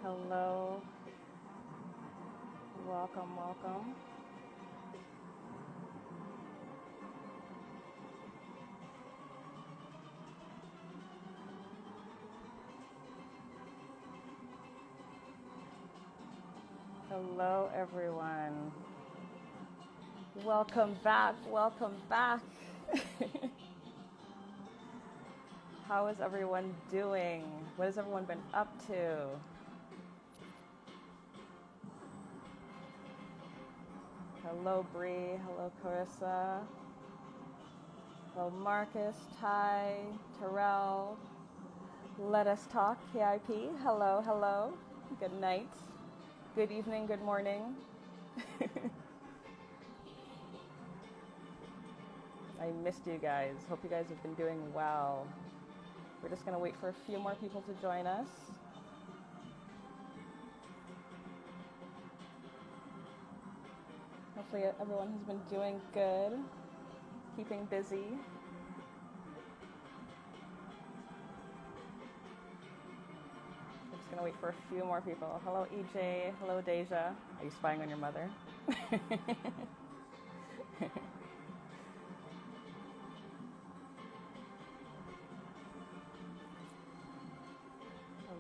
Hello. Welcome, welcome. Hello, everyone. Welcome back. Welcome back. How is everyone doing? What has everyone been up to? Hello, Bree. Hello, Carissa. Hello, Marcus, Ty, Terrell. Let us talk, KIP. Hello, hello. Good night. Good evening, good morning. I missed you guys. Hope you guys have been doing well. We're just going to wait for a few more people to join us. Hopefully everyone has been doing good, keeping busy. I'm just going to wait for a few more people. Hello, EJ. Hello, Deja. Are you spying on your mother?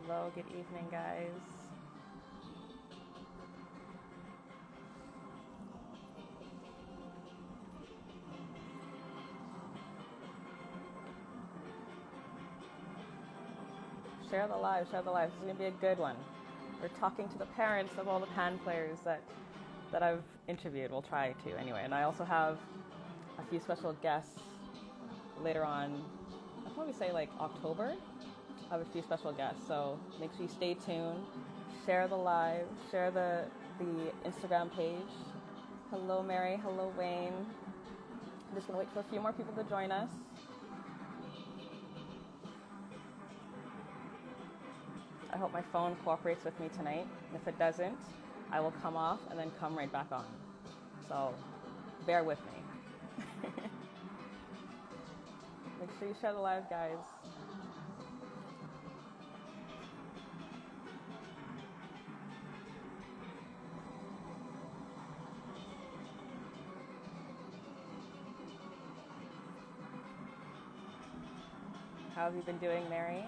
Hello, good evening, guys. Share the live, share the live. This is going to be a good one. We're talking to the parents of all the pan players that I've interviewed. We'll try to anyway. And I also have a few special guests later on. I'll probably say like October. I have a few special guests. So make sure you stay tuned. Share the live. Share the Instagram page. Hello, Mary. Hello, Wayne. I'm just going to wait for a few more people to join us. I hope my phone cooperates with me tonight. If it doesn't, I will come off and then come right back on. So bear with me. Make sure you share the live, guys. How have you been doing, Mary?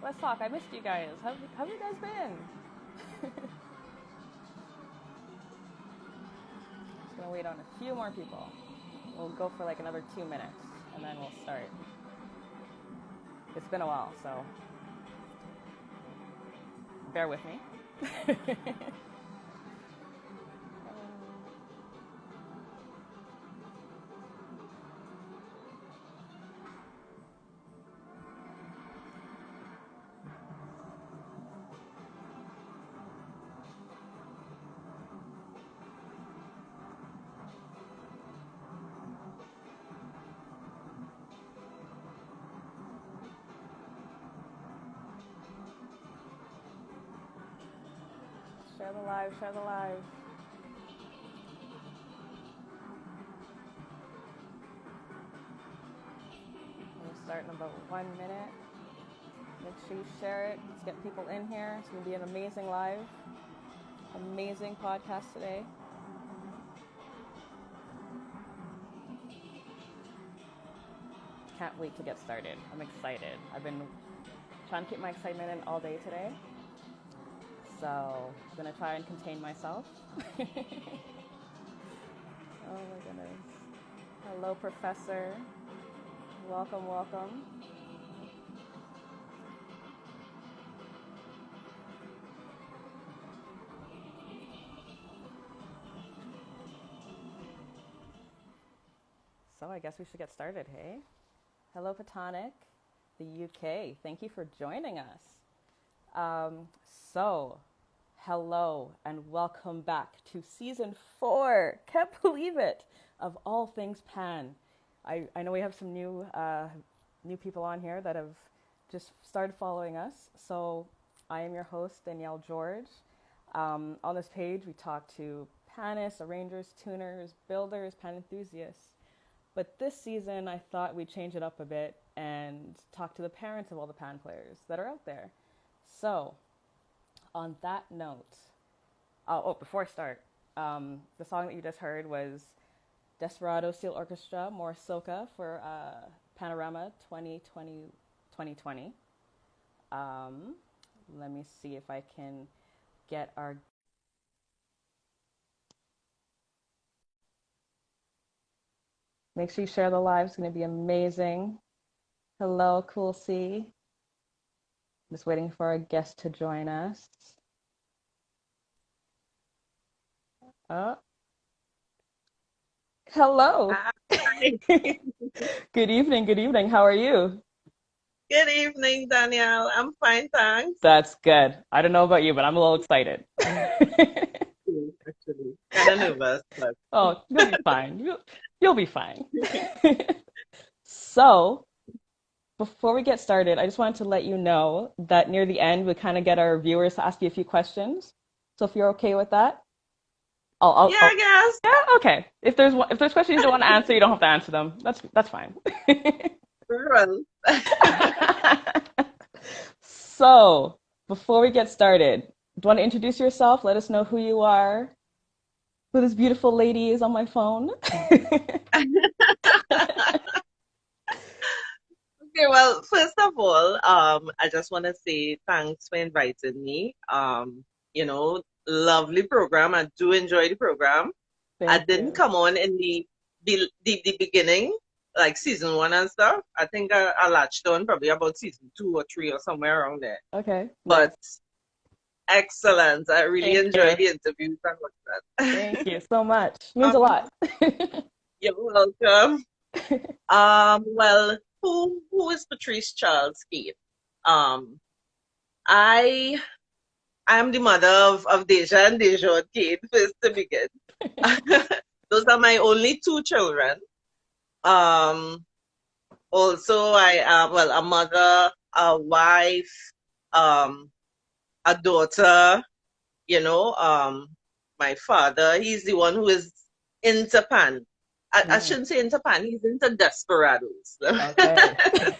Let's talk. I missed you guys. How have you guys been? Just gonna wait on a few more people. We'll go for like another 2 minutes and then we'll start. It's been a while, so bear with me. Share the live, share the live. We'll start in about 1 minute. Make sure you share it. Let's get people in here. It's going to be an amazing live, amazing podcast today. Can't wait to get started. I'm excited. I've been trying to keep my excitement in all day today. So I'm going to try and contain myself. Oh my goodness. Hello, Professor. Welcome, welcome. So I guess we should get started, hey? Hello, Platonic, the UK. Thank you for joining us. Hello and welcome back to season 4. Can't believe it, of All Things Pan. I know we have some new people on here that have just started following us. So I am your host, Danielle George. On this page, we talk to pannists, arrangers, tuners, builders, pan enthusiasts. But this season, I thought we'd change it up a bit and talk to the parents of all the pan players that are out there. So, on that note, before I start, the song that you just heard was Desperado Steel Orchestra, More Soca for Panorama 2020. Let me see if I can get our... Make sure you share the live. It's going to be amazing. Hello, Cool C. Just waiting for our guest to join us. Hello. Good evening. How are you? Good evening, Danielle. I'm fine, thanks. That's good. I don't know about you, but I'm a little excited. Actually, kind of nervous, but oh, you'll be fine. You'll be fine. So, before we get started, I just wanted to let you know that near the end, we kind of get our viewers to ask you a few questions. So if you're okay with that, I guess. Yeah, okay. If there's questions you don't want to answer, you don't have to answer them. That's fine. So, before we get started, do you want to introduce yourself? Let us know who you are, who this beautiful lady is on my phone. Okay, well, first of all, I just want to say thanks for inviting me. Lovely program. I do enjoy the program. I didn't come on in the beginning, like season 1 and stuff. I think I latched on probably about season 2 or 3 or somewhere around there. Okay. But excellent. I really enjoyed the interviews and what's that. Thank you so much. It means a lot. You're welcome. Well, who is Patrice Charles Cain? I am the mother of Deja and Dejean Cain, first to begin. Those are my only 2 children. Also, I am, a mother, a wife, a daughter, my father, he's the one who is into pan. I shouldn't say into pan, he's into desperados. Okay.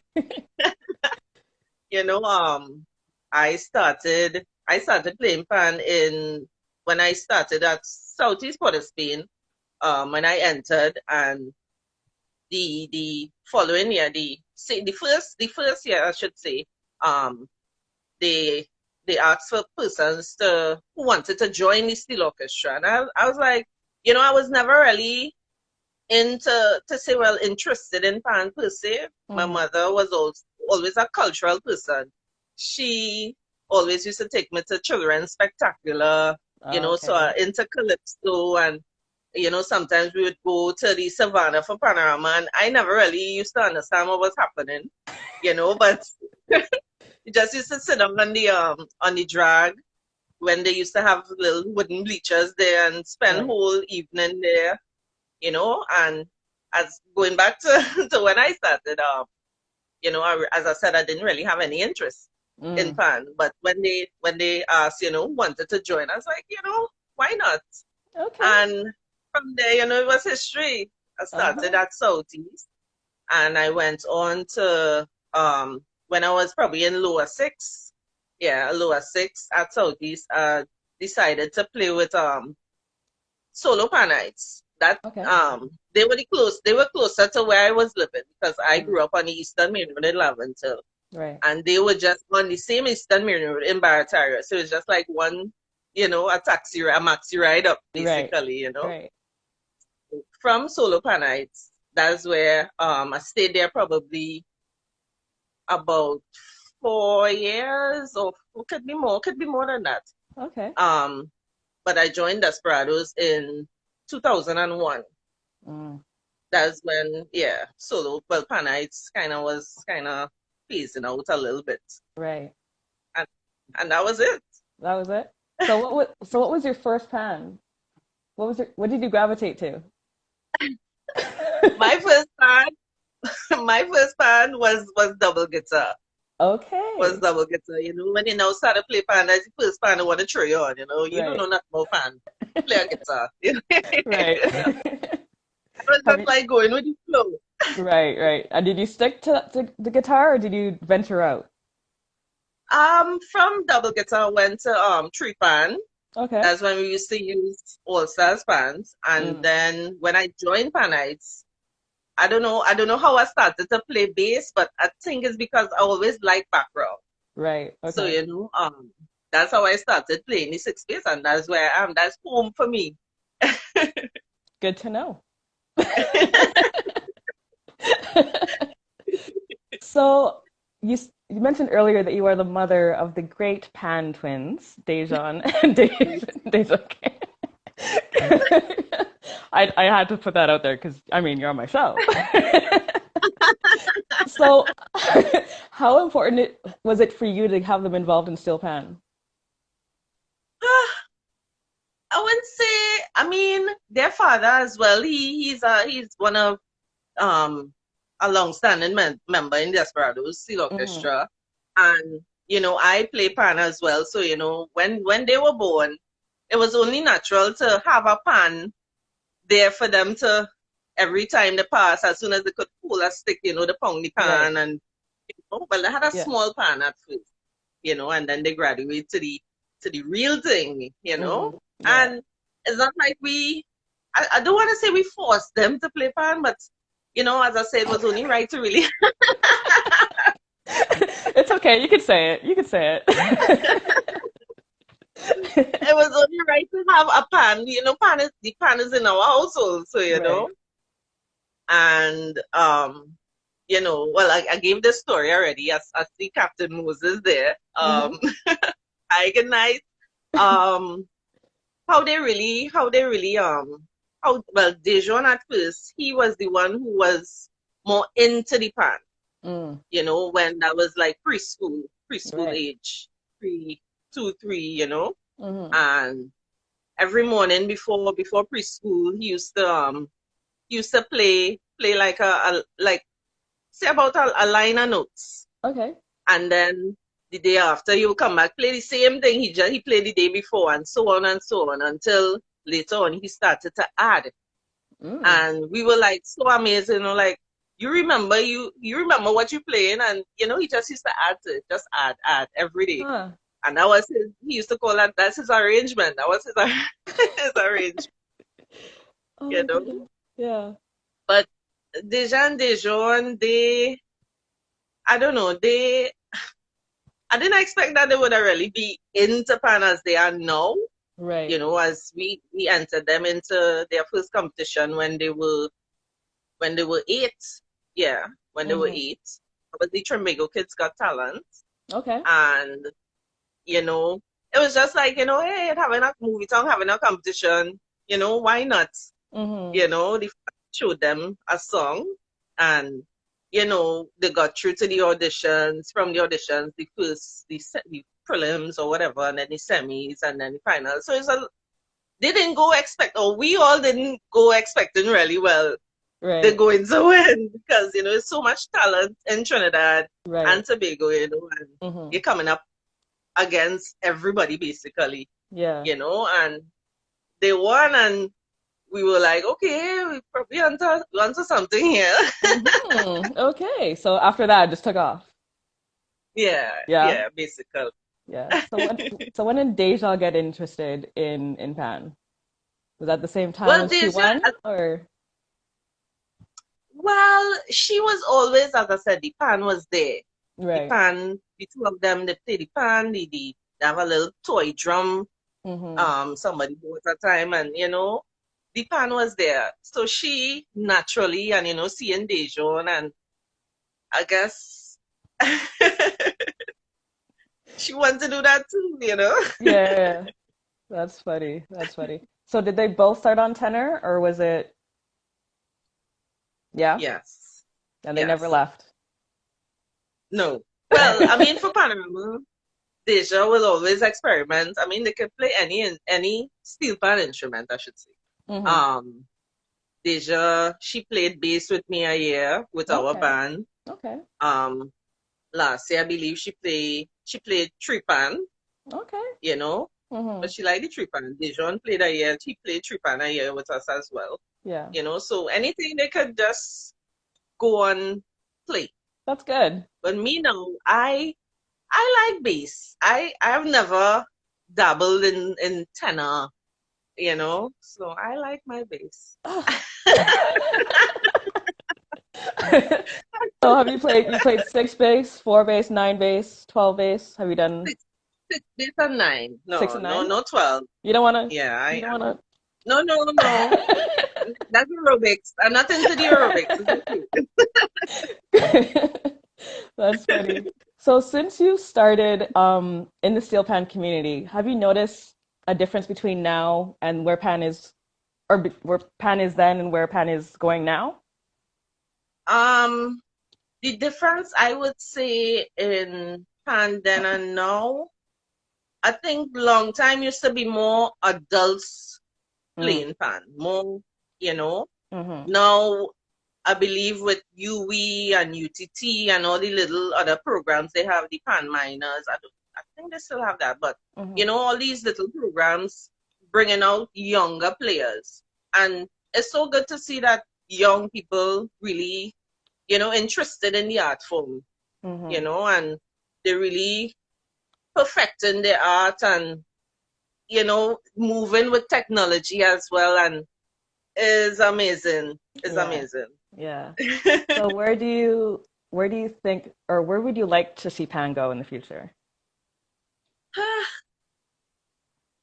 I started playing pan when I started at Southeast Port of Spain, when I entered, and the following year, the first year I should say, they asked for persons who wanted to join the steel orchestra, and I was like, I was never really interested in pan per se. My mother was always a cultural person. She always used to take me to children's spectacular, so into calypso, and sometimes we would go to the savannah for panorama, and I never really used to understand what was happening, but you just used to sit on the drag when they used to have little wooden bleachers there and spend whole evening there, and as going back to when I started, as I said, I didn't really have any interest in pan, but when they asked, wanted to join, I was like, why not? Okay. And from there, it was history. I started at Southeast, and I went on to when I was probably in lower 6 at Southeast, decided to play with solo Pannists. That they were closer to where I was living, because I grew up on the Eastern Main Road in Laventille. Right. And they were just on the same Eastern Main Road in Barataria. So it's just like one, a maxi ride up, basically, Right. From Solo Pannists, that's where I stayed there probably about 4 years, or could be more than that. Okay. But I joined Desperados in 2001. That's when, solo, Pannists was kind of phasing out a little bit. Right. And that was it. That was it. So what was your first pan? What did you gravitate to? My first pan was double guitar. Okay. Was double guitar. When you now start to play pan, that's the first pan I want to throw you on. You don't know nothing about pan. Play a guitar. Right. I was just like going with the flow. Right, right. And did you stick to the guitar or did you venture out? From double guitar went to three pan. Okay. That's when we used to use All Stars pans. And Mm, then when I joined Pannists, I don't know how I started to play bass, but I think it's because I always liked background. right. So, Okay. that's how I started playing the six bass, and that's where I am. That's home for me. Good to know. So you mentioned earlier that you are the mother of the great Pan twins, Dejan and Deja. I had to put that out there because I mean you're on my show. So, how important was it for you to have them involved in Steel Pan? I wouldn't say. I mean, their father as well. He's one of um a long-standing member in the Desperados Steel Hmm. Orchestra, and I play pan as well. So when they were born, it was only natural to have a pan there for them to every time they pass, as soon as they could pull a stick, they pound the Right. pan and well, they had a Yeah. small pan at first, and then they graduate to the real thing, Hmm. Yeah. and it's not like I don't want to say we forced them to play pan, but as I said, it was only right to really It's okay. You could say it. You could say it. it was only right to have a pan. The pan is in our household, so Right. and well, I gave the story already as the Captain Moses there. Hmm. I can night how they really how well Dejean at first he was the one who was more into the pan, Mm. when that was like preschool Right. age, 3, 2, 3, Hmm. and every morning before preschool he used to play like a like say about a line of notes, Okay. and then the day after he will come back play the same thing he played the day before, and so on until later on he started to add, Mm. and we were like so amazed, like you remember what you're playing, and he just used to add to it, just add every day, Huh. and that was he used to call that's his arrangement, that was his, his arrangement, Oh you my know. goodness. Yeah. But Dejan, I don't know, I didn't expect that they would really be into pan as they are now. Right. As we entered them into their first competition when they were 8. Yeah, when they were Hmm. 8. It was the Trimego Kids Got Talent. Okay. And, it was just like, hey, having a movie song, having a competition, why not? Hmm. They showed them a song, and they got through to the auditions. From the auditions, the first the prelims or whatever, and then the semis, and then the finals. So they didn't go expect, or we all didn't go expecting really well they're Right. going to win, because there's so much talent in Trinidad and Right. Tobago, and Hmm. you're coming up against everybody basically, Yeah. and they won, and we were like, okay, we probably onto something here. Okay. So after that, it just took off. Yeah, Yeah. yeah, basically. Yeah. So when did Deja get interested in Pan? Was that the same time Well, as she Deja, won, or well, she was always, as I said, the pan was there. The right? pan, the two of them, they play the pan, they have a little toy drum, Hmm. somebody bought at a time, and the pan was there. So she naturally, and seeing Dejon, and I guess she wanted to do that too. Yeah. That's funny. That's funny. So did they both start on tenor, or was it? Yeah, Yes, and they never yes. left. No. Well, I mean, for Panorama, Deja will always experiment. I mean, they can play any steel pan instrument, I should say. Hmm. Um, Deja, she played bass with me a year with our Okay. band. Okay. Um, Last year I believe she played tripan, Okay. you know, Hmm. but she liked the tripan. Dejon played a year. She played tripan a year with us as well. Yeah. So anything they could just go and play. That's good. But me now, I like bass. I've never dabbled in tenor, so I like my bass. So have you played 6 bass, 4 bass, 9 bass, 12 bass? Have you done Six, bass and nine? No, 6 and 9? no, 12. You don't want to? Yeah, You don't want no, no, no. That's aerobics. I'm not into the aerobics. That's funny. So since you started in the Steelpan community, have you noticed a difference between now and where Pan is, or where Pan is then and where Pan is going now? The difference I would say in Pan then and now, I think long time used to be more adults playing Pan, more, Mm-hmm. Now I believe with UWE and UTT and all the little other programs, they have the Pan Miners. I think they still have that, but all these little programs bringing out younger players. And it's so good to see that young people really, interested in the art form, and they're really perfecting their art and, moving with technology as well. And is amazing. It's amazing. Yeah. So where do you think, or where would you like to see Pan go in the future?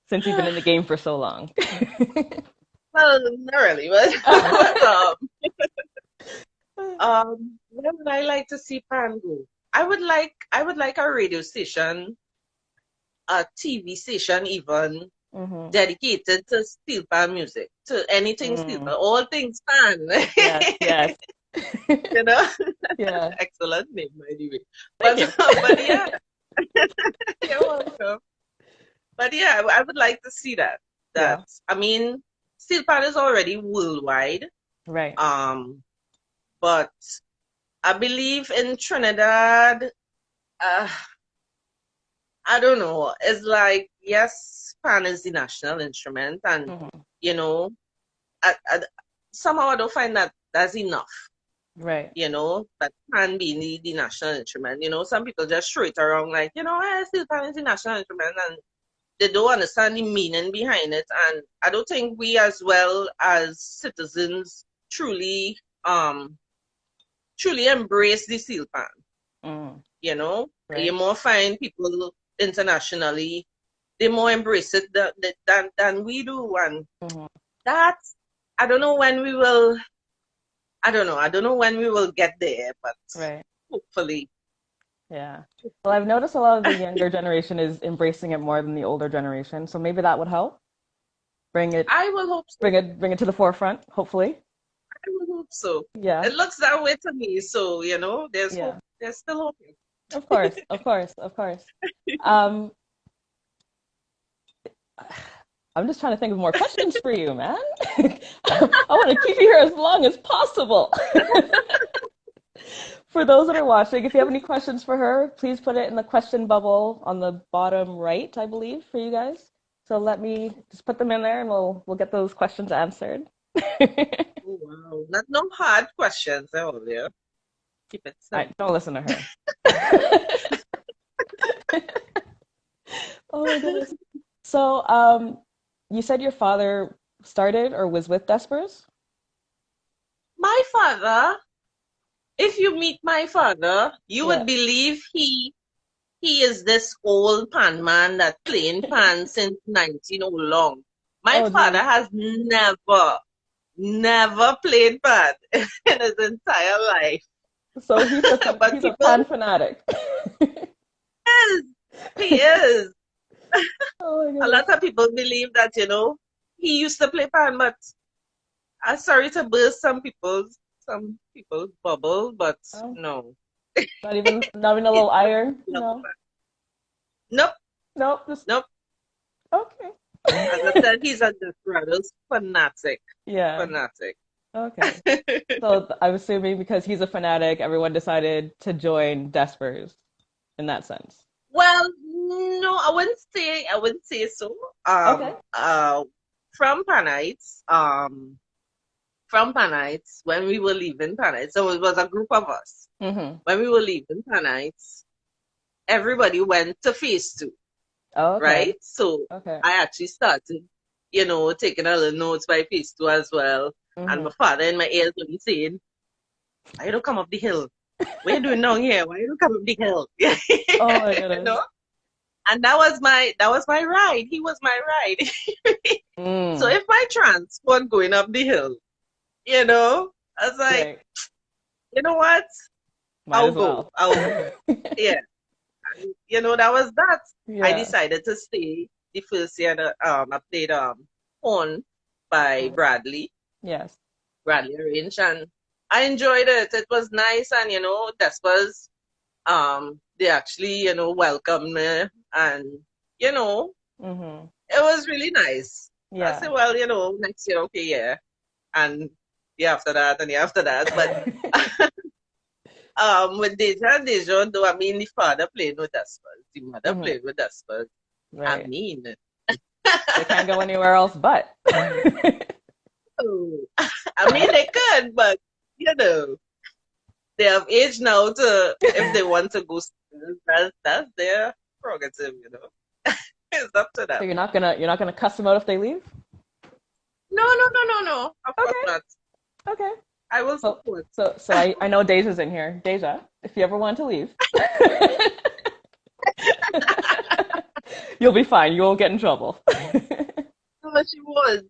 Since you've been in the game for so long. Well, not really, but where would I like to see Pan go? I would like a radio station, a TV station even, dedicated to Steelpan music, to anything Steelpan, all things Pan. Yes, yes. Yeah. Excellent name, by the way. Thank you. But yeah, you're welcome. But yeah, I would like to see that. I mean, Steelpan is already worldwide. Right. But I believe in Trinidad, I don't know. It's like, yes, Pan is the national instrument, and somehow I don't find that that's enough. Right. That Pan being the national instrument. Some people just throw it around like, still Pan is the national instrument, and they don't understand the meaning behind it. And I don't think we, as well as citizens, truly embrace the Steelpan. Right. You more find people internationally, they more embrace it than we do. And that's, I don't know when we will get there, but hopefully. Yeah. Well, I've noticed a lot of the younger generation is embracing it more than the older generation, so maybe that would help. I will hope so. Bring it to the forefront, hopefully. I will hope so. Yeah. It looks that way to me, so there's hope. There's still hope. Of course, of course, of course. I'm just trying to think of more questions for you, man. I want to keep you here as long as possible. For those that are watching, if you have any questions for her, please put it in the question bubble on the bottom right, I believe, for you guys. So let me just put them in there, and we'll get those questions answered. Oh, wow, not no hard questions earlier. Keep it simple. Right, don't listen to her. Oh my goodness. So, you said your father started or was with Despers? My father, if you meet my father, you would believe he is this old pan man that playing pan since 19 long. My father has never played pan in his entire life. So he's a pan fanatic. He is. Oh my a lot of people believe that, he used to play pan, but I'm sorry to burst some people's bubble, but no. Not even a little iron? No. Nope. Nope. Nope. Okay. As I said, he's a Desperados fanatic. Yeah. Fanatic. Okay. So I'm assuming because he's a fanatic, everyone decided to join Despers in that sense. Well, no, I wouldn't say so. Okay. From Pannists, from Pannists, when we were leaving Pannists, so it was a group of us. Mm-hmm. When we were leaving Pannists, everybody went to phase 2, Oh, okay. right? So Okay. I actually started, taking a little notes by phase 2 as well. And Mm-hmm. my father in my ears would be saying, why you don't come up the hill? What you doing down here? Why you don't come up the hill? Oh my You goodness. know? And that was my ride. He was my ride. So if my transport going up the hill, I was like, Right. you know what? Might as well. I'll go. Yeah. That was that. I Yeah. decided to stay the first year that I played Horn by Bradley Yes. arranged, and I enjoyed it. It was nice, and that was they actually welcomed me, and Mm-hmm. it was really nice. I Yeah. said, well, next year, okay, yeah, and the after that, and the after that, but with Deja, though, I mean, the father played with us first, the mother Mm-hmm. played with us first. I Right. mean, They can't go anywhere else but. oh, I mean, they could, but they have age now to if they want to go. That's their prerogative, It's up to So them. you're not gonna cuss them out if they leave? No. Of course Okay. not. Okay. I will So support. so I know Deja's in here. Deja, if you ever want to leave, you'll be fine. You won't get in trouble. No, she was.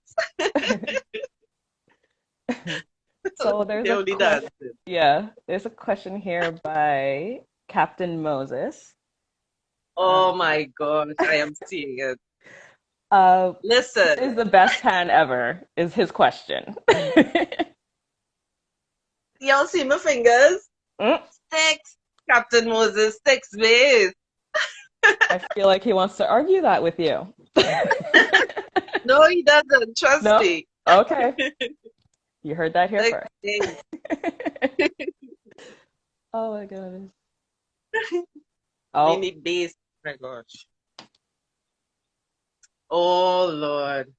So there's They a only question. dancing. Yeah, there's a question here by Captain Moses. Oh my gosh, I am seeing it. What Listen, is the best pan ever? Is his question. y'all see my fingers? Mm, Six. Captain Moses, 6 ways. I feel like he wants to argue that with you. No, he doesn't. Trust No? me. Okay. You heard that here 6 first. days. Oh my goodness. Oh, Mini base. Oh my gosh. Oh Lord.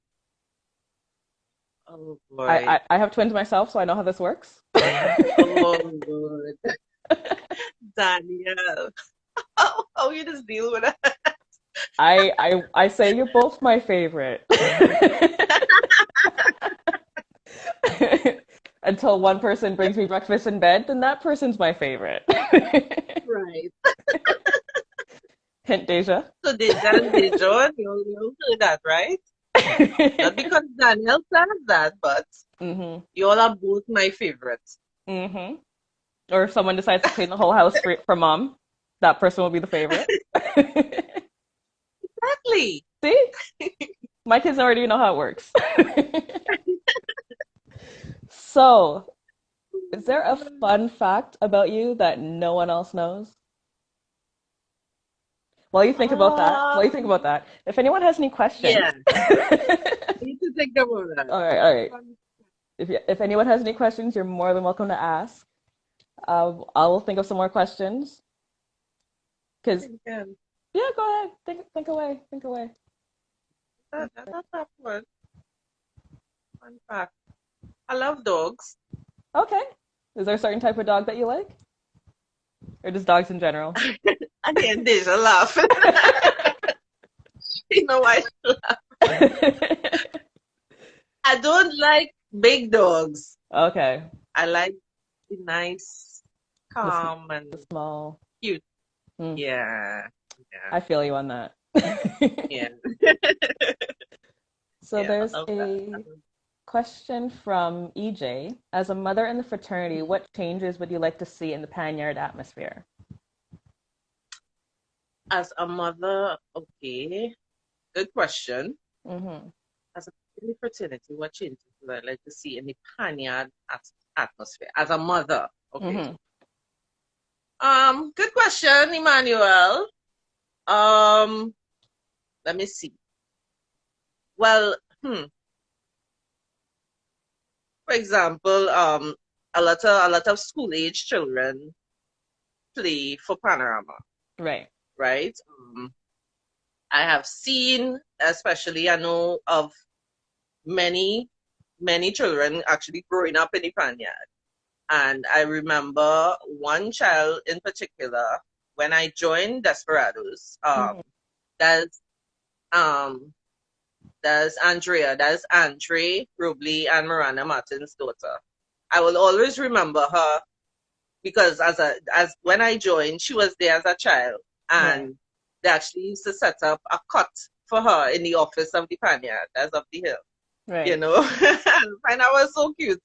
Oh boy. I have twins myself, so I know how this works. Oh Lord. Daniel. How you just deal with that? I say you're both my favorite. Until one person brings me breakfast in bed, then that person's my favorite. Right. Hint, Deja. So Dejean, you heard that, right? Not because Daniel said that, but Mm-hmm. you all are both my favorites. Mm-hmm. Or if someone decides to clean the whole house for mom, that person will be the favorite. Exactly. See? My kids already know how it works. So, is there a fun fact about you that no one else knows? While you think about that, if anyone has any questions, Yeah. Need to think about that. all right. If anyone has any questions, you're more than welcome to ask. I will think of some more questions. Cause Again, yeah, go ahead. Think away. that's not one. Fun fact. I love dogs. Okay. Is there a certain type of dog that you like, or just dogs in general? Again, Deja laugh. You know why? I don't like big dogs. Okay. I like the nice, The calm, and small. cute. Hmm. Yeah. I feel you on that. Yeah. So Yeah, I there's love a that. question from EJ. As a mother in the fraternity, what changes would you like to see in the Panyard atmosphere? As a mother, okay. Good question. Mm-hmm. As a in the fraternity, what changes would I like to see in the Panyard atmosphere? As a mother, okay. Mm-hmm. Good question, Emmanuel. Um, let me see. Well, for example, a lot of school age children play for Panorama, Right. right? I have seen, especially I know of many many children actually growing up in the Panyard. And I remember one child in particular, when I joined Desperados, that's Andrea, that's Andre Robley and Miranda Martin's daughter. I will always remember her because as when I joined, she was there as a child, and they actually used to set up a cot for her in the office of the Panyard, that's up the hill. Right. You know, and that was so cute.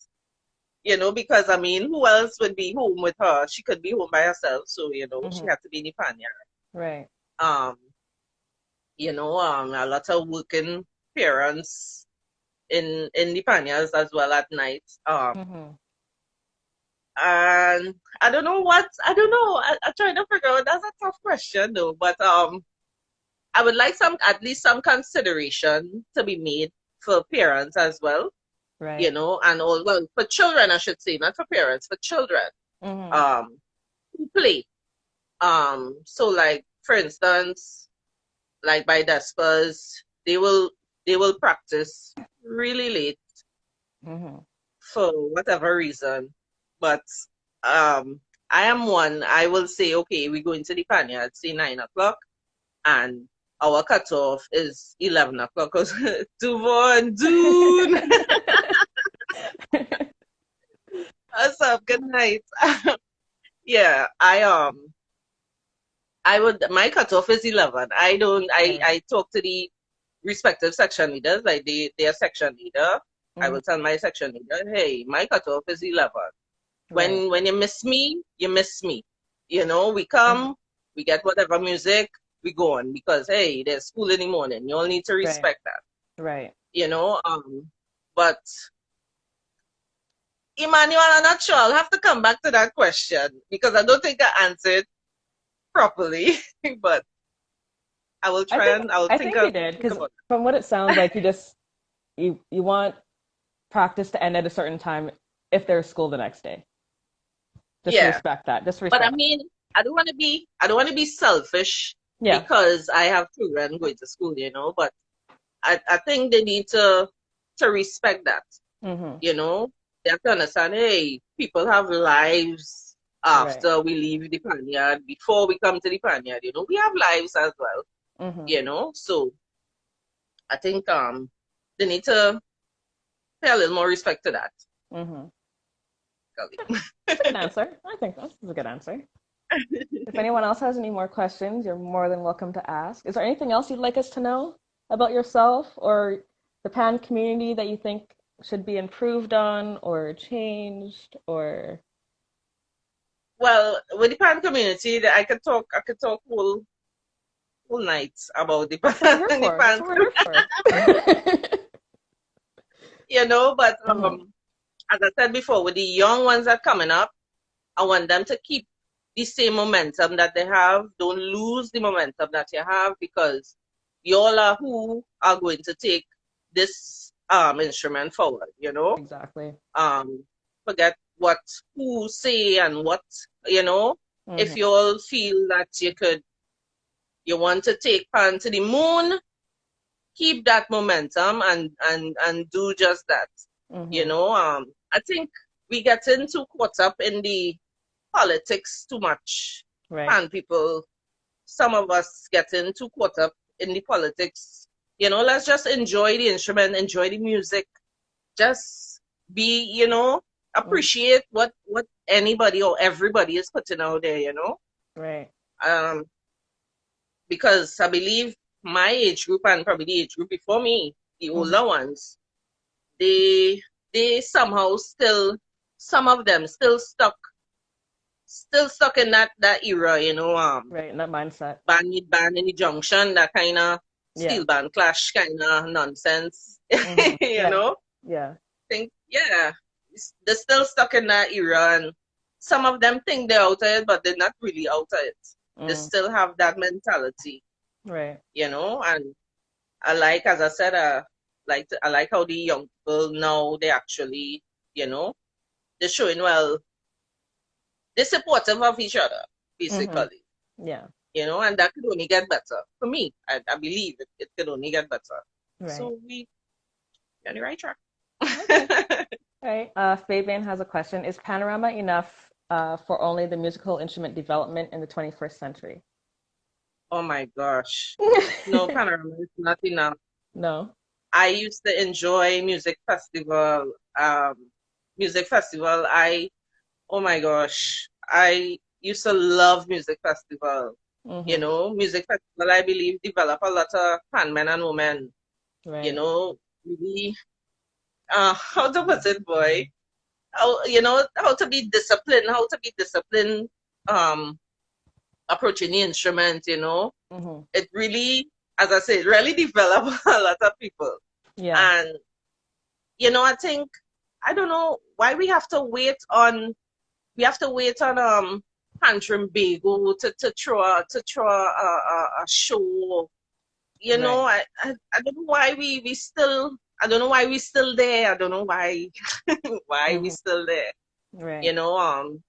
You know, because I mean, who else would be home with her? She could be home by herself, so you know, she had to be in the Panyard. Right. You know, a lot of working parents in the Panyards as well at night. And I don't know. I'm trying to figure out. That's a tough question though. But I would like at least some consideration to be made for parents as well. Right. You know, and for children, I should say, not for parents, for children. Who play. So like for instance, like by Despers, they will practice really late for whatever reason. But I am one, I will say, okay, we go into the Panyard, say 9 o'clock, and our cutoff is 11 o'clock. Dude. What's up? Good night. Yeah, my cutoff is 11. I talk to the respective section leaders, like their section leader. I will tell my section leader, hey, my cutoff is 11. When you miss me, you miss me. You know, we come, we get whatever music, we go on because hey, there's school in the morning. You all need to respect that. Right. You know, but Emmanuel, I'm not sure. I'll have to come back to that question because I don't think I answered properly. But I will try I think you did, because from what it sounds like, you want practice to end at a certain time if there's school the next day. Just respect that. But I mean, I don't want to be selfish because I have children going to school, you know. But I think they need to respect that. You know, they have to understand. Hey, people have lives after we leave the Panyard. Before we come to the Panyard, you know, we have lives as well. You know, so I think they need to pay a little more respect to that. That's a good answer. I think that's a good answer. If anyone else has any more questions, you're more than welcome to ask. Is there anything else you'd like us to know about yourself or the Pan community that you think should be improved on or changed or? Well, with the Pan community, I could talk whole nights about the Pan. You know, but as I said before, with the young ones that are coming up, I want them to keep the same momentum that they have. Don't lose the momentum that you have because you all are who are going to take this instrument forward, you know? Exactly. Forget who say and what, you know? If you all feel that you want to take Pan to the moon, keep that momentum and do just that. You know, I think we get too caught up in the politics too much. Pan people, some of us get too caught up in the politics. You know, let's just enjoy the instrument, enjoy the music. Just be, you know, appreciate what anybody or everybody is putting out there, you know? Right. Because I believe my age group and probably the age group before me, the older ones, they somehow some of them still stuck in that era, you know. Right, in that mindset. Band in the junction, that kind of steel band clash kind of nonsense, you know. Yeah. They're still stuck in that era, and some of them think they're out of it, but they're not really out of it. They still have that mentality, right? You know, and I like, as I said, I like how the young people now, they actually, you know, they're showing, well, they're supportive of each other, basically. Yeah. You know, and that could only get better. For me, I believe it could only get better. Right. So we're on the right track. Okay. All right. Fabian has a question. Is Panorama enough for only the musical instrument development in the 21st century? Oh my gosh. No, Panorama is not enough. No. I used to enjoy music festival. Music festival. Oh my gosh. I used to love music festival. You Mm-hmm. know, music festival, I believe, develop a lot of pan men and women. You Right. know, really, how to put it, boy? How to be disciplined, um, approaching the instrument, Mm-hmm. It really, as I said, really developed a lot of people. Yeah. And, I think, I don't know why we have to wait on Tantrum Bago to throw a show. Right. I don't know why we still I don't know why we still there. I don't know why why we Mm-hmm. still there. You Right. know,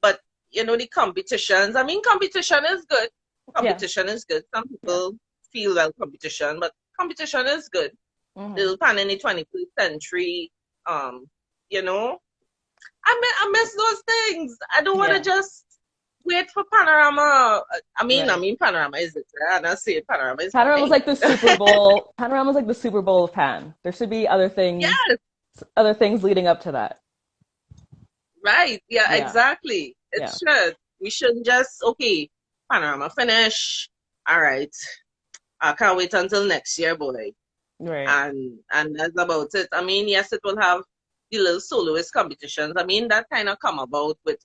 but the competitions. I mean, competition is good. Yeah. Competition is good. Some Yeah. people feel well competition, but competition is good. Mm-hmm. Little pan in the 21st century. Um, you know, I miss those things. I don't want to Yeah. just wait for Panorama. Right. Panorama is it? And I say Panorama is Panorama's fine. like the Super Bowl. Panorama's like the Super Bowl of Pan. There should be Yes, other things leading up to that. right. Yeah, Yeah. exactly. It Yeah. should. We shouldn't just, okay, Panorama finish. All right. I can't wait until next year, boy. Right. And that's about it. I mean, yes, it will have the little soloist competitions. I mean, that kind of come about with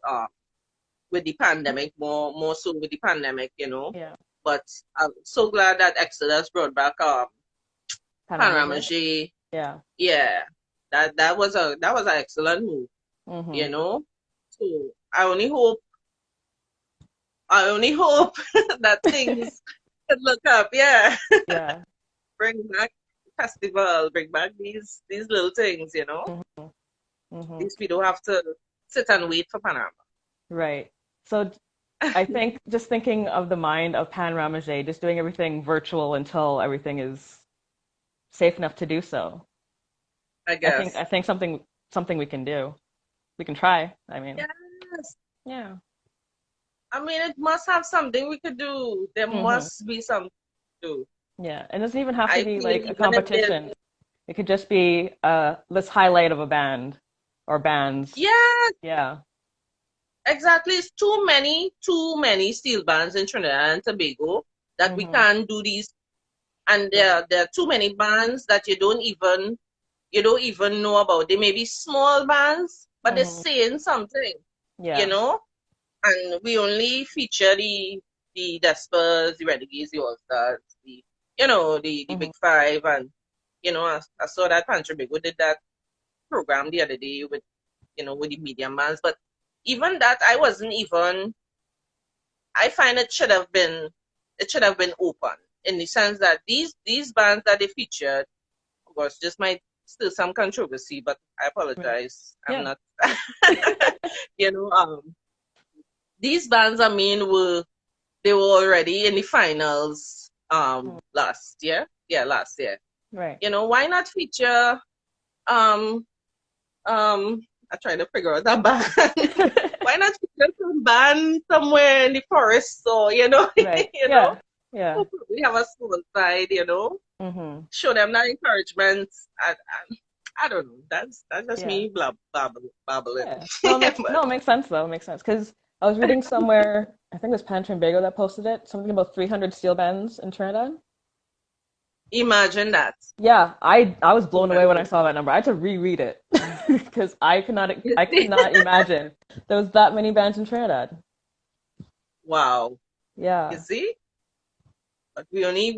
the pandemic, more so with the pandemic. Yeah. But I'm so glad that Exodus brought back Panorama's Panorama right. J. Yeah. Yeah, that was an excellent move, you Mm-hmm. know. So I only hope that things could look up. Yeah, Yeah. bring back festival, bring back these little things. Mm-hmm. Mm-hmm. These people have to sit and wait for Panorama. Right. So I think just thinking of the mind of Pan Ramajay, just doing everything virtual until everything is safe enough to do so. I I guess. think something we can do. We can try. I mean, Yes. yeah. I mean, it must have something we could do. There Hmm. must be something to do. Yeah. It doesn't even have to I be feel like a even if there's competition. It could just be this highlight of a band or bands. yeah, Yeah. exactly. It's too many steel bands in Trinidad and Tobago that we Hmm. can't do these. And Right. there are too many bands that you don't even know about. They may be small bands, but they're Hmm. saying something, you Yeah. know. And we only feature the Despers, the Renegades, the All Stars, the Hmm. Big Five, and I saw that Pancho Bigo did that program the other day with the medium bands, but even that I wasn't even. I find it should have been open in the sense that these bands that they featured, of course, just might still some controversy, but I Right. apologize. I'm Yeah. not. you know, these bands, I mean, they were already in the finals Mhm. last year. Yeah, last year. Right. Why not feature um I try to figure out that band. Why not feature some band somewhere in the forest or Right. you know? Yeah. Yeah. We have a small side. Hmm. Show them that encouragement. I don't know. That's just Yeah. me babbling. Yeah. No, But it makes sense though. It makes sense because I was reading somewhere, I think it was Pan Trimbago that posted it, something about 300 steel bands in Trinidad. imagine that. Yeah, I was blown away when I Imagine. saw that number. I had to reread it because You I could see? not imagine there was that many bands in Trinidad. Wow. You Yeah. see? But we only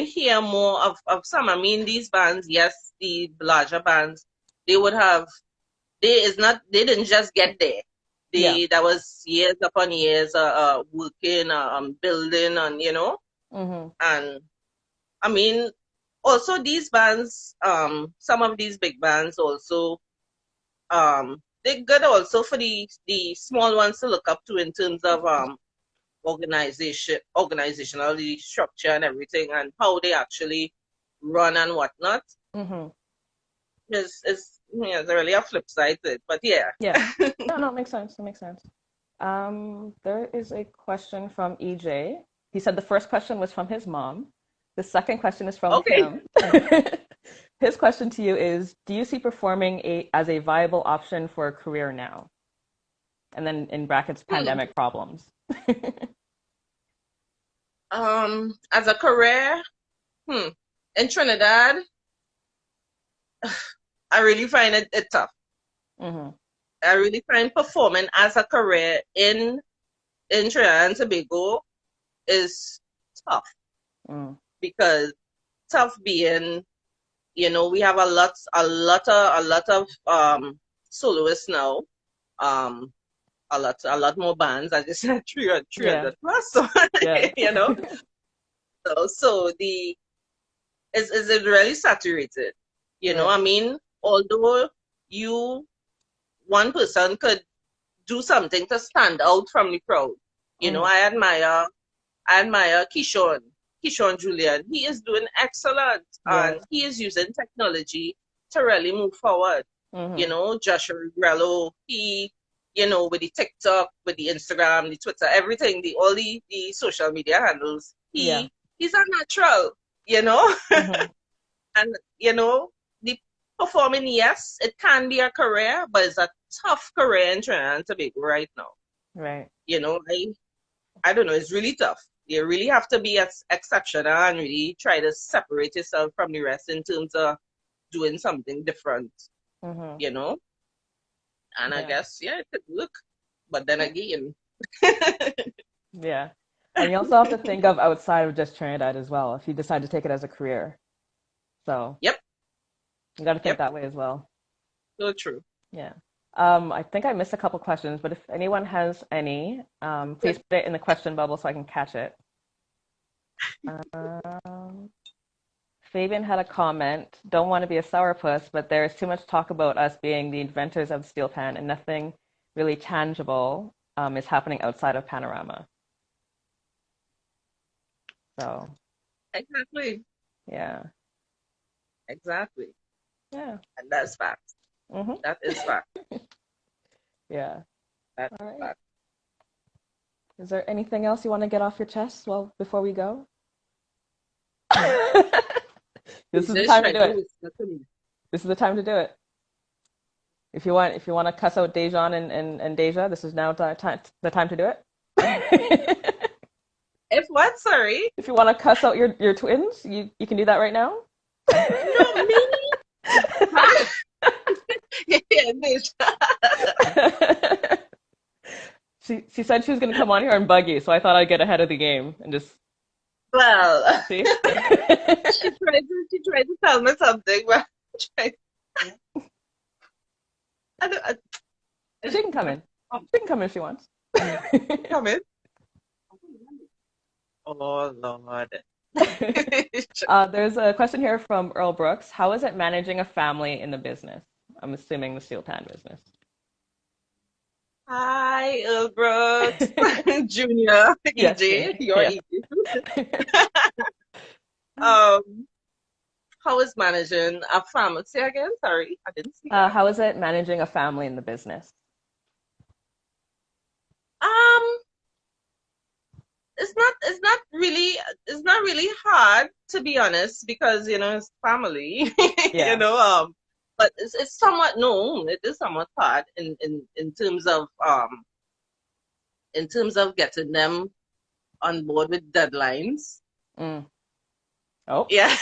hear more of some. I mean, these bands, yes, the larger bands, they would have they didn't just get there. Yeah. That was years upon years working, building, Hmm. and I mean, also these bands, some of these big bands also, they're good also for the small ones to look up to in terms of organizational structure and everything, and how they actually run and whatnot. Hmm. There's really a flip side to it, but yeah. Yeah. No, it makes sense. It makes sense. There is a question from EJ. He said the first question was from his mom. The second question is from Okay. him. His question to you is, do you see performing as a viable option for a career now? And then in brackets, pandemic problems. As a career, in Trinidad, I really find it tough. Mm-hmm. I really find performing as a career in Trinidad and Tobago is tough. Because tough being, we have a lot of soloists now. A lot more bands. I just said 300 plus. So, so is it really saturated? I mean, although one person could do something to stand out from the crowd. I admire Keyshawn Julian. He is doing excellent, and he is using technology to really move forward. Joshua Regrello, he, with the TikTok, with the Instagram, the Twitter, everything, all the social media handles, he's a natural, and the performing, yes, it can be a career, but it's a tough career in Trinidad and Tobago right now. Right. I don't know, it's really tough. You really have to be exceptional and really try to separate yourself from the rest in terms of doing something different, And I guess, it could work. But then again. Yeah. And you also have to think of outside of just Trinidad as well, if you decide to take it as a career. So. Yep. You got to think that way as well. So true. Yeah. I think I missed a couple questions, but if anyone has any, please put it in the question bubble so I can catch it. Fabian had a comment, don't want to be a sourpuss, but there is too much talk about us being the inventors of Steelpan and nothing really tangible is happening outside of Panorama. So. Exactly. Yeah. Exactly. Yeah. And that's fact. That is fact. Yeah. That's all right. fact. Is there anything else you want to get off your chest before we go? This is the time to do it. This is the time to do it. If you want to cuss out Dejean and Deja, this is now the time to do it. If what? Sorry? If you want to cuss out your twins, you can do that right now. No, me? She said she was going to come on here and bug you, so I thought I'd get ahead of the game and just. Well, see? she tried to tell me something, but she can come in. She can come in if she wants. Come in. Oh Lord. There's a question here from Earl Brooks. How is it managing a family in the business? I'm assuming the Steelpan business. Hi, Earl Brooks. Junior. Yes, EJ. You're EJ. How is managing a family? Say again? Sorry, I didn't see that. How is it managing a family in the business? It's not really hard, to be honest, because it's family. But it's somewhat known. It is somewhat hard in terms of getting them on board with deadlines. Oh yeah.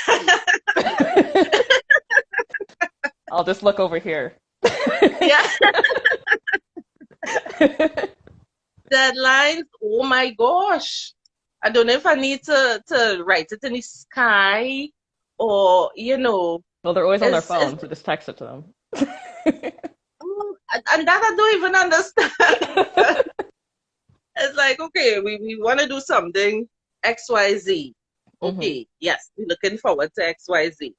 I'll just look over here. Yeah. Deadlines. Oh my gosh. I don't know if I need to write it in the sky or, Well, they're always on their phone, so just text it to them. And that I don't even understand. It's like, okay, we want to do something XYZ. Okay, yes, we're looking forward to XYZ.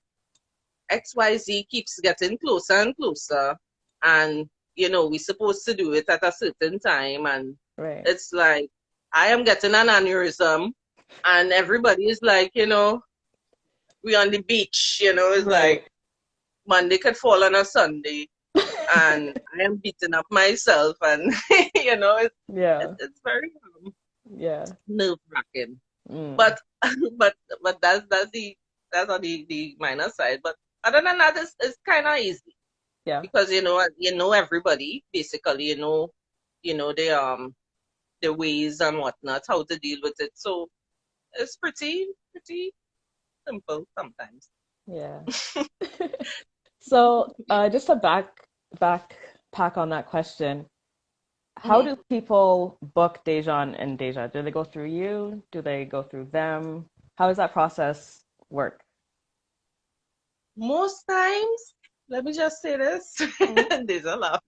XYZ keeps getting closer and closer. And, we're supposed to do it at a certain time. And it's like, I am getting an aneurysm. And everybody is like, we're on the beach, it's like, Monday could fall on a Sunday, and I am beating up myself, and Yeah. it's very Yeah. nerve wracking. Mm. But but that's on the minor side. But other than that, it's kind of easy Yeah. because everybody basically. The ways and whatnot, how to deal with it. So it's pretty simple sometimes. Yeah. So, just to backpack on that question, how Mhm. do people book Dejan and Deja? Do they go through you? Do they go through them? How does that process work? Most times, let me just say this, Mhm. there's a lot.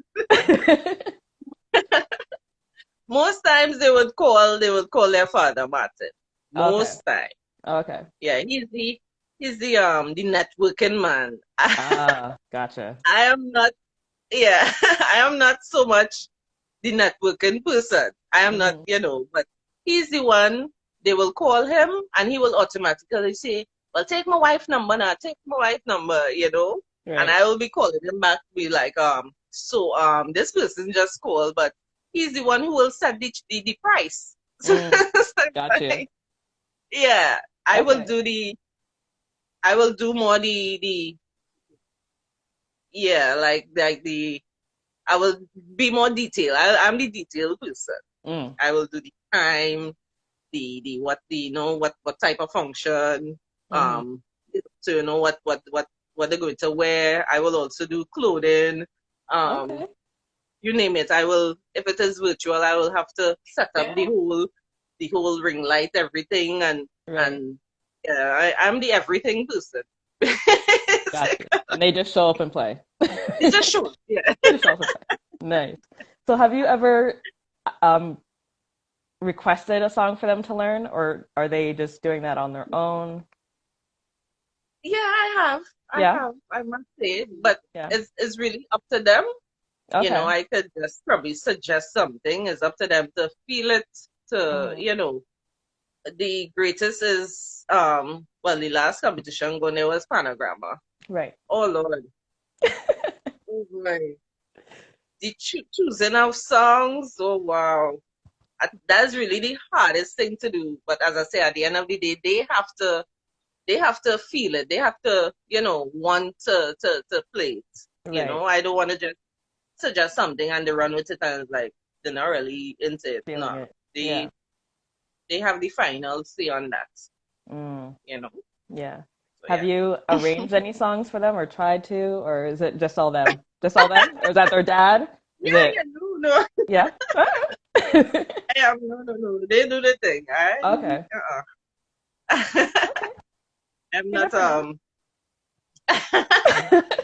Most times they would call their father Martin. Okay. Most time. Okay. Yeah, he's the networking man. Gotcha. I am not, yeah, I am not so much the networking person. I am not, Hmm. but he's the one. They will call him and he will automatically say, well, take my wife number now, take my wife number. And Right. I will be calling him back, be like, this person just called, but he's the one who will set the price. So Mm, it's got you. like, yeah, I will Okay. do I will do more the, yeah, like I will be more detailed. I'm the detailed person. Mm, I will do the time, the what the what type of function, hmm. um, so what they're going to wear. I will also do clothing, um, Okay. you name it. I will, if it is virtual, I will have to set up the whole ring light, everything, Right. and yeah, I'm the everything person. Got you. And they just show up and play. It's just show, yeah. They just show up and play. Nice. So have you ever um requested a song for them to learn, or are they just doing that on their own? Yeah, I have. I Yeah. have, I must say, but Yeah. it's really up to them. Okay. I could just probably suggest something. It's up to them to feel it, to, Hmm. the greatest is, well, the last competition going there was Panagramma. Right. Oh, Lord. Oh, my. The choosing of songs, oh, wow. That's really the hardest thing to do. But as I say, at the end of the day, they have to feel it. They have to, want to play it. Right. I don't want to just suggest something and they run with it and it's like they're not really into it. Feeling No. it. Yeah. They have the final say on that, Mm, you know. yeah. So Have yeah. you arranged any songs for them or tried to, or is it just all them? Just all them? Or is that their dad? Is Yeah, it, yeah, no. yeah? I am no. They do the thing. Okay. Uh-uh. Okay. I'm You not never know.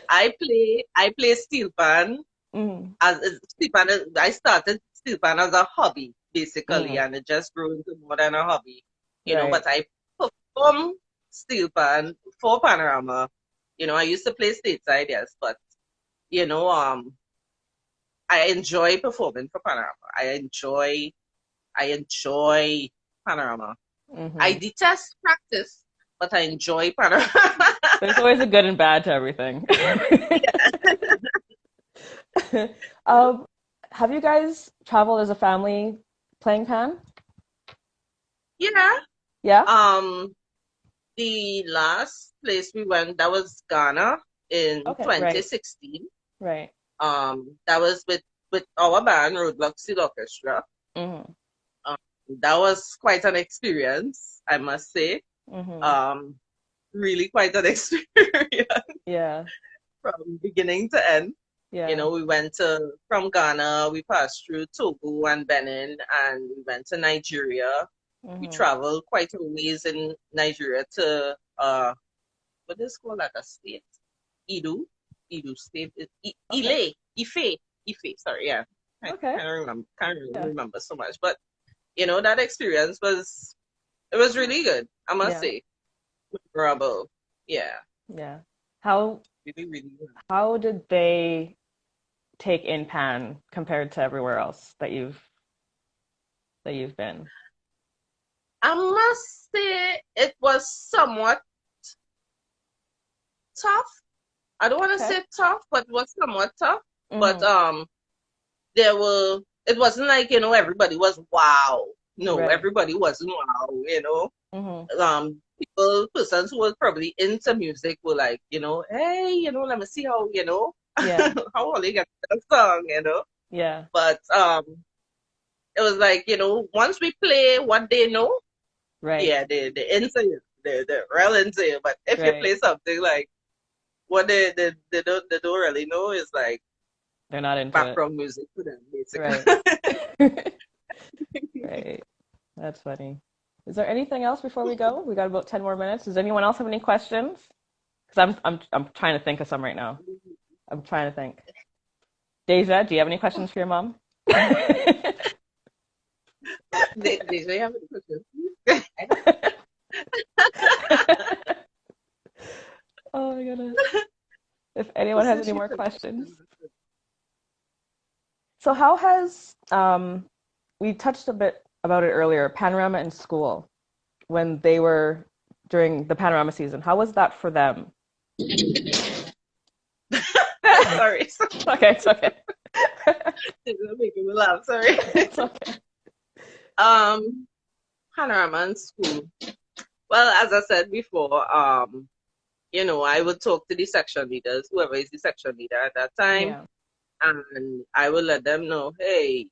I play Steelpan Mm, I started Steelpan as a hobby basically, mm, and it just grew into more than a hobby. right. But I perform Steelpan for Panorama. I used to play stateside, yes, but you know, um, I enjoy performing for Panorama. I enjoy Panorama. I Hmm. detest practice, but I enjoy Panorama. There's always a good and bad to everything. Um, have you guys traveled as a family playing Pan? Yeah. Yeah? Um, the last place we went, that was Ghana in Okay, right, 2016. right. That was with our band, Roadblock Steel Orchestra. Hmm. Um, that was quite an experience, I must say. Hmm. Um, really quite an experience Yeah, from beginning to end. yeah. We went from Ghana, we passed through Togo and Benin, and we went to Nigeria. We Hmm. traveled quite a ways in Nigeria to what is called like a state? Edo, Edo State. Okay, Ife. Sorry, yeah. I okay. can't remember. Can't really Yeah, remember so much, but that experience was really good. I must yeah, say, memorable. Yeah, yeah. How really, really good. how did they take in Pan compared to everywhere else that you've been? I must say it was somewhat tough I don't want to Okay. say tough, but was somewhat tough. But Mm-hmm. it wasn't like, everybody was wow. No, Right. everybody wasn't wow, Mm-hmm. Persons who were probably into music were like, hey, let me see how, Yeah. how will they get that song. Yeah. But it was like, once we play what they know, Right. yeah, they into you. They're real into you. But if you Right. play something like what they don't really know is like They're not into it. background music for them, Right. basically. Right. That's funny. Is there anything else before we go? We got about 10 more minutes. Does anyone else have any questions? Because I'm trying to think of some right now. I'm trying to think. Deja, do you have any questions for your mom? They have any questions? Oh my goodness. If anyone What's has this any she more said? questions. So how has we touched a bit about it earlier, Panorama in school when they were during the Panorama season. How was that for them? Sorry. Okay, it's okay. It's making me laugh. Sorry. It's okay. Um, Panorama in school. Well, as I said before, I would talk to the section leaders, whoever is the section leader at that time, Yeah. and I would let them know, hey,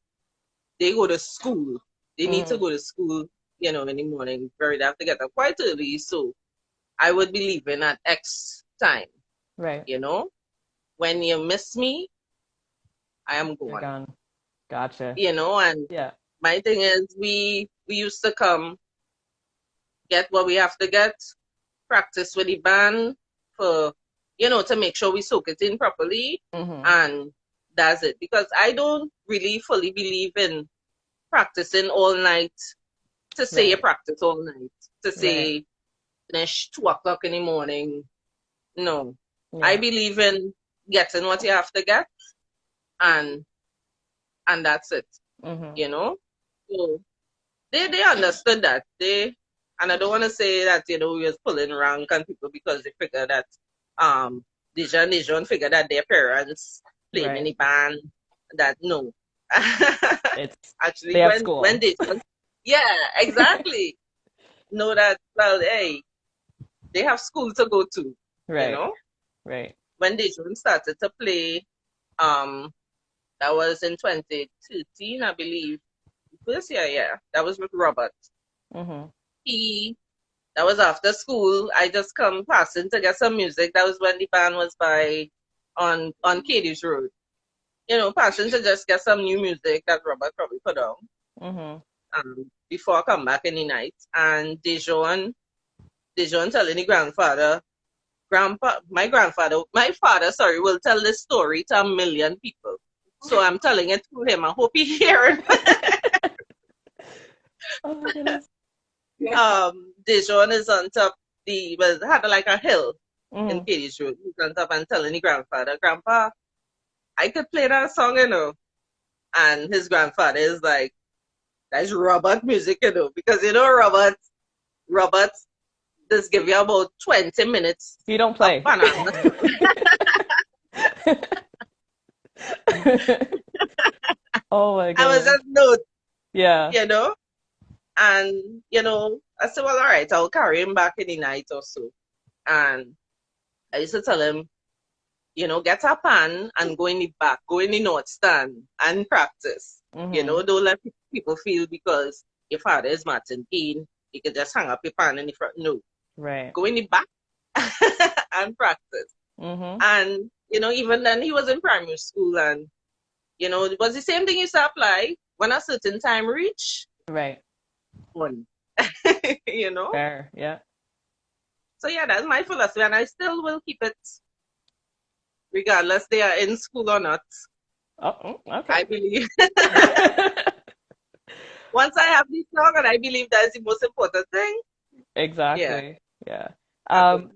they go to school. They need to Hmm. go to school, in the morning. Very, they have to get up quite early. So I would be leaving at X time, Right. you know. When you miss me, I am You're gone. gone. Gotcha. And Yeah. my thing is we used to come, get what we have to get, practice with the band for, to make sure we soak it in properly. Hmm. And that's it. Because I don't really fully believe in practicing all night to say you Right. practice all night, to Right. say finish 2 o'clock in the morning. No. I Yeah. believe in getting what you have to get and that's it, Hmm. you know? So they understood that. And I don't want to say that, we was pulling rank on people because they figure that Deja and Dejean figure that their parents playing in Right. the band, that no. It's Actually they have when school. Deja, yeah, exactly. Know that, well, hey, they have school to go to, you Right. know. Right. When Deja started to play, um that was in 2013, I believe. First year, yeah. That was with Robert. Hmm. He That was after school. I just come passing to get some music. That was when the band was by on Katie's Road. Passing to just get some new music that Robert probably put on Hmm. before I come back in the night. And Dejon telling the grandfather, my father, sorry, will tell this story to a million people. So I'm telling it to him. I hope he hears. Oh my goodness. Dejon is on top had like a hill in Hmm. Katie's Road. He's on top and telling the grandfather, Grandpa, I could play that song. And his grandfather is like, that's Robert music. Because Robert just give you about 20 minutes You don't of play. banana. Oh my I was goodness. just note, Yeah. you know, and I said, well, all right, I'll carry him back in the night or so. And I used to tell him, get a pan and go in the back, go in the north stand and practice. Hmm. Don't let people feel because your father is Martin Cain, you can just hang up your pan in the front. No, Right. go in the back and practice. Hmm. And, even then he was in primary school and, it was the same thing used to apply when a certain time reach Right. on, you know? Fair. Yeah. So yeah, that's my philosophy and I still will keep it regardless they are in school or not. Oh, okay. I believe once I have this song and I believe that is the most important thing, yeah, Exactly. Yeah. I go. Um,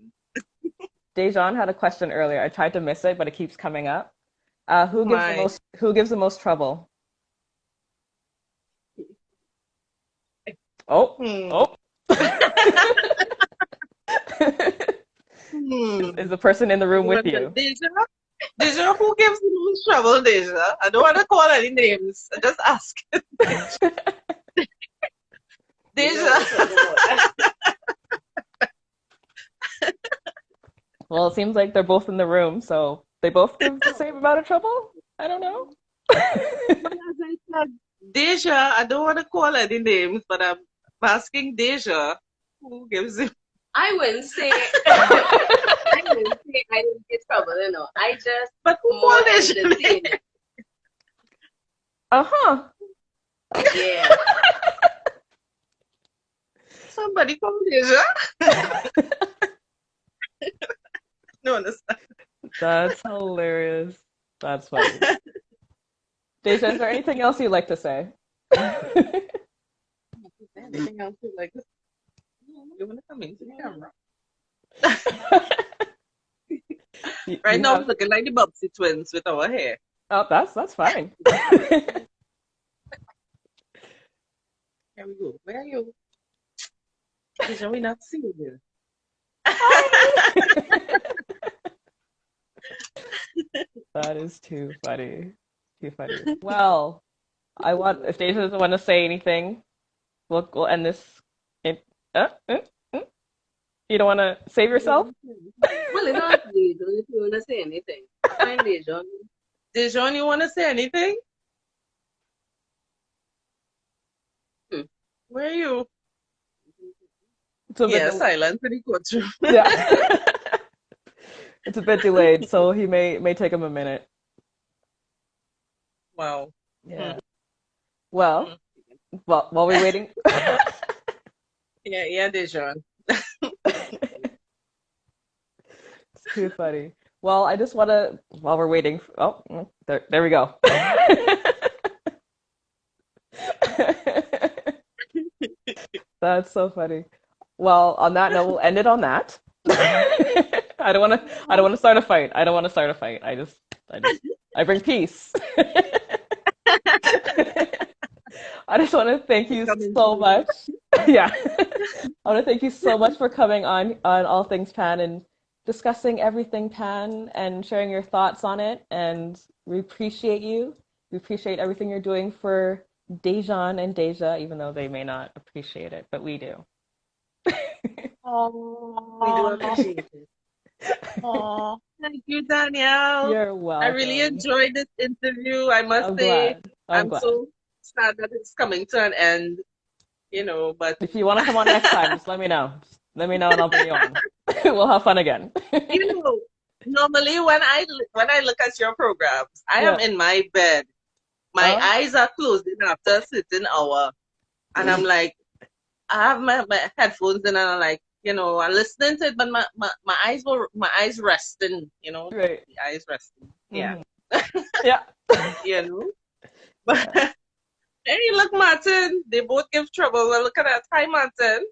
Dejan had a question earlier. I tried to miss it, but it keeps coming up. My Who gives the most trouble? Oh, hmm. oh. Is the person in the room with Wonder, you? Deja, who gives you most trouble, Deja? I don't want to call any names. I just ask. Deja. Well, it seems like they're both in the room, so they both give the same amount of trouble? I don't know. But as I said, Deja, I don't want to call any names, but I'm asking Deja, who gives you? I wouldn't say I didn't get trouble, you know. I just But who more called Deja? entertaining. Uh-huh. Yeah. Somebody called Deja? No, understand. That's hilarious. That's funny. Deja, is there anything else you'd like to say? Anything else you like? You want to come into the camera? Right now, we're looking like the Bubsy twins with our hair. Oh, that's fine. Here we go. Where are you? Deja, we not seeing you. That is too funny. Too funny. Well, if Deja doesn't want to say anything, we'll end this. You don't want to save yourself? Well, you know, if you want to say anything. Fine, Deja. Deja, you want to say anything? Where are you? Yeah, silent in the courtroom. Yeah. It's a bit delayed, so he may take him a minute. Wow. Yeah. Well, while we're waiting. Yeah, Dejean. It's too funny. Well, I just want to, while we're waiting. Oh, there we go. That's so funny. Well, on that note, we'll end it on that. I don't want to start a fight. I don't want to start a fight. I bring peace. I just want to thank you so much. Yeah. I want to thank you so much for coming on All Things Pan and discussing everything Pan and sharing your thoughts on it. And we appreciate you. We appreciate everything you're doing for Dejean and Deja, even though they may not appreciate it, but we do. Oh, we do appreciate it. Oh, thank you, Danielle. You're welcome. I really enjoyed this interview. I must say, I'm glad. So sad that it's coming to an end. But if you want to come on next time, just let me know. Let me know, and I'll bring you on. We'll have fun again. Normally when I look at your programs, I am in my bed. My eyes are closing after a certain hour, and I'm like, I have my headphones in, and I'm like, I'm listening to it, but my eyes resting, right. The eyes resting. Yeah. Yeah. But hey, look, Martin, they both give trouble. Well, look at that. Hi, Martin.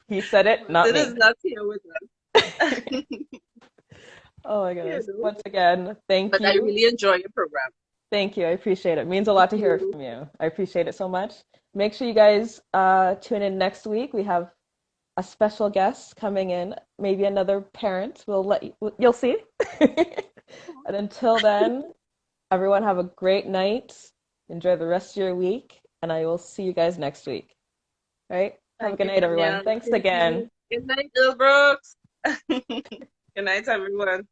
He said it, not me. It is not here with us. Oh my goodness. Once again, thank you. But I really enjoy your program. Thank you. I appreciate it. It means a lot to hear from you. I appreciate it so much. Make sure you guys tune in next week. We have a special guest coming in, maybe another parent. You'll see. And until then, everyone have a great night. Enjoy the rest of your week, and I will see you guys next week. All right? Have a good night, everyone. Thanks again. Good night, Bill Brooks. Good night, everyone.